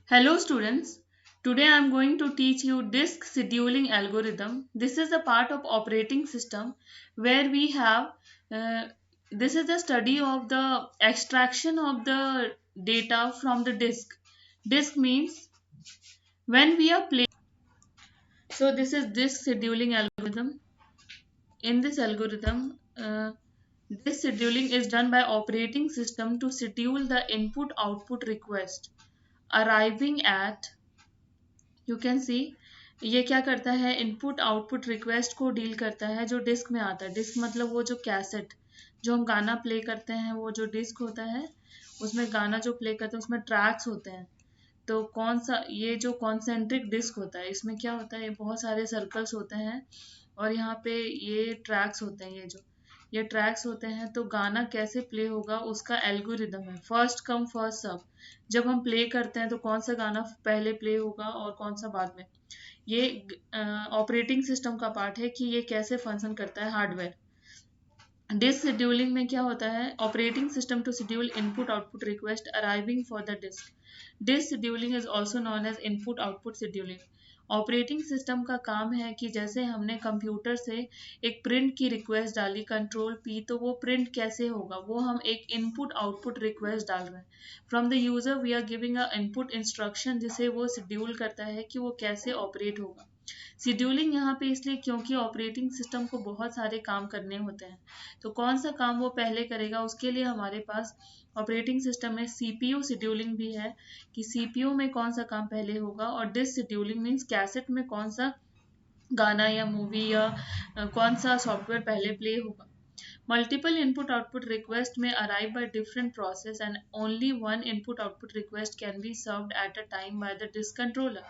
Hello students, today I am going to teach you disk scheduling algorithm. This is a part of operating system where we have uh, this is the study of the extraction of the data from the disk. Disk means when we are playing. So this is disk scheduling algorithm. In this algorithm, this scheduling is done by operating system to schedule the input output request arriving at you can see ये क्या करता है input output request को deal करता है जो disc में आता है। डिस्क मतलब वो जो कैसेट जो हम गाना प्ले करते हैं वो जो डिस्क होता है उसमें गाना जो प्ले करते हैं उसमें ट्रैक्स होते हैं। तो कौन सा ये जो कॉन्सेंट्रिक डिस्क होता है इसमें क्या होता है ये बहुत सारे सर्कल्स होते हैं और यहाँ पे ये ट्रैक्स होते हैं ये ट्रैक्स होते हैं। तो गाना कैसे प्ले होगा उसका एल्गोरिदम है फर्स्ट कम फर्स्ट सर्व। जब हम प्ले करते हैं तो कौन सा गाना पहले प्ले होगा और कौन सा बाद में। ये ऑपरेटिंग सिस्टम का पार्ट है कि ये कैसे फंक्शन करता है हार्डवेयर। डिस्क शेड्यूलिंग में क्या होता है operating system to schedule input output request arriving for the disk. Disk scheduling is also known as input output scheduling. Operating system का काम है कि जैसे हमने कंप्यूटर से एक प्रिंट की रिक्वेस्ट डाली कंट्रोल पी तो वो प्रिंट कैसे होगा वो हम एक इनपुट आउटपुट रिक्वेस्ट डाल रहे हैं from the user we are giving a input instruction जिसे वो शेड्यूल करता है कि वो कैसे ऑपरेट होगा। शेड्यूलिंग यहाँ पे इसलिए क्योंकि ऑपरेटिंग सिस्टम को बहुत सारे काम करने होते हैं तो कौन सा काम वो पहले करेगा उसके लिए हमारे पास ऑपरेटिंग सिस्टम में सीपीयू शेड्यूलिंग भी है कि सीपीयू में कौन सा काम पहले होगा और डिस्क शेड्यूलिंग मीन्स कैसेट में कौन सा गाना या मूवी या कौन सा सॉफ्टवेयर पहले प्ले होगा। Multiple input output request may arrive by different process and only one input output request can be served at a time by the disk controller.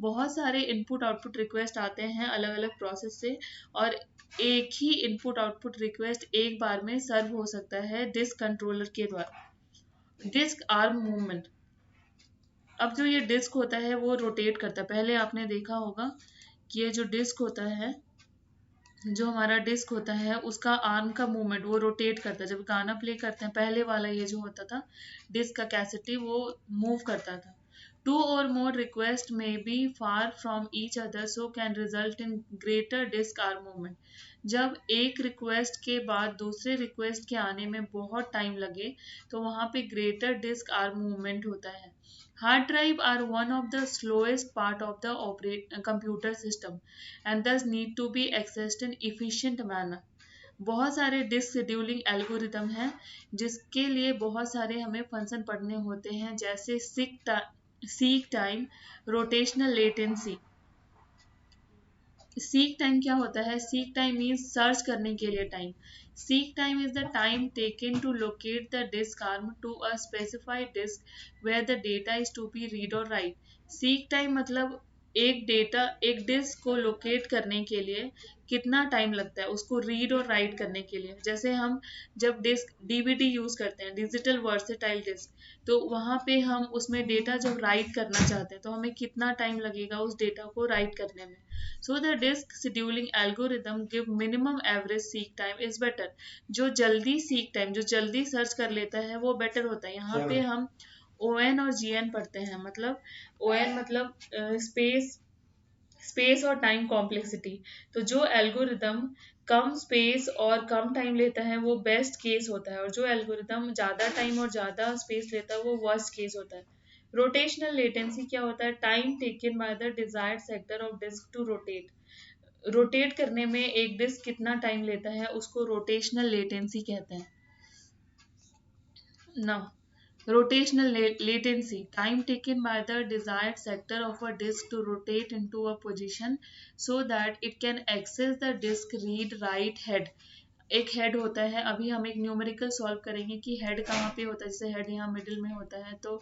बहुत सारे इनपुट आउटपुट रिक्वेस्ट आते हैं अलग अलग प्रोसेस से और एक ही इनपुट आउटपुट रिक्वेस्ट एक बार में सर्व हो सकता है डिस्क कंट्रोलर के द्वारा। Disk arm movement. अब जो ये डिस्क होता है वो रोटेट करता है। पहले आपने देखा होगा कि ये जो डिस्क होता है जो हमारा डिस्क होता है उसका आर्म का मूवमेंट वो रोटेट करता है। जब गाना प्ले करते हैं पहले वाला ये जो होता था डिस्क का कैसेटी वो मूव करता था। टू और more request may be far from each other so can result in greater disk arm movement. जब एक रिक्वेस्ट के बाद दूसरे रिक्वेस्ट के आने में बहुत टाइम लगे तो वहाँ पे ग्रेटर डिस्क आर्म मूवमेंट होता है। Hard drive are one of the slowest part of the computer system and thus need to be accessed in efficient manner. बहुत सारे डिस्क शेड्यूलिंग एल्गोरिदम हैं जिसके लिए बहुत सारे हमें फंक्शन पढ़ने होते हैं जैसे seek time rotational latency. Seek time क्या होता है सीक टाइम मीन्स सर्च करने के लिए time. Seek time is the time taken to locate the disk arm to a specified disk where the data is to be read और write. Seek time मतलब एक disc को locate करने के लिए कितना टाइम लगता है उसको रीड और राइट करने के लिए। जैसे हम जब डिस्क डीवीडी यूज करते हैं डिजिटल वर्सेटाइल डिस्क तो वहाँ पे हम उसमें डेटा जब राइट करना चाहते हैं तो हमें कितना टाइम लगेगा उस डेटा को राइट करने में। So the disk scheduling algorithm give minimum average seek time is better. जो जल्दी seek time जो जल्दी सर्च कर लेता है वो बेटर होता है। यहाँ पे हम ON और GN पढ़ते हैं मतलब ON मतलब स्पेस और टाइम कॉम्प्लेक्सिटी। तो जो एल्गोरिदम कम स्पेस और कम टाइम लेता है वो बेस्ट केस होता है और जो एल्गोरिदम ज़्यादा टाइम और ज़्यादा स्पेस लेता है वो वर्स्ट केस होता है। रोटेशनल लेटेंसी क्या होता है time taken by the desired sector of disk to rotate करने में एक डिस्क कितना टाइम लेता है उसको रोटेशनल लेटेंसी कहते हैं। Now, rotational latency, time taken by the desired sector of a disk to rotate into a position so that it can access the disk read write head. एक head होता है अभी हम एक न्यूमेरिकल सॉल्व करेंगे कि हेड कहाँ पे होता है जैसे हेड यहाँ मिडिल में होता है तो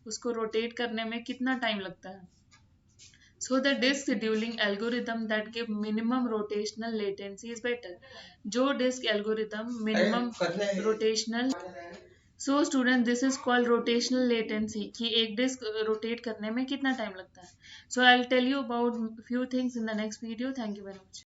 उसको रोटेट करने में कितना टाइम लगता है। So the disk scheduling algorithm that give minimum rotational latency is better. जो disk algorithm minimum rotational so student this is called rotational latency कि एक डिस्क रोटेट करने में कितना टाइम लगता है। So I will tell you about few things in the next video. Thank you very much.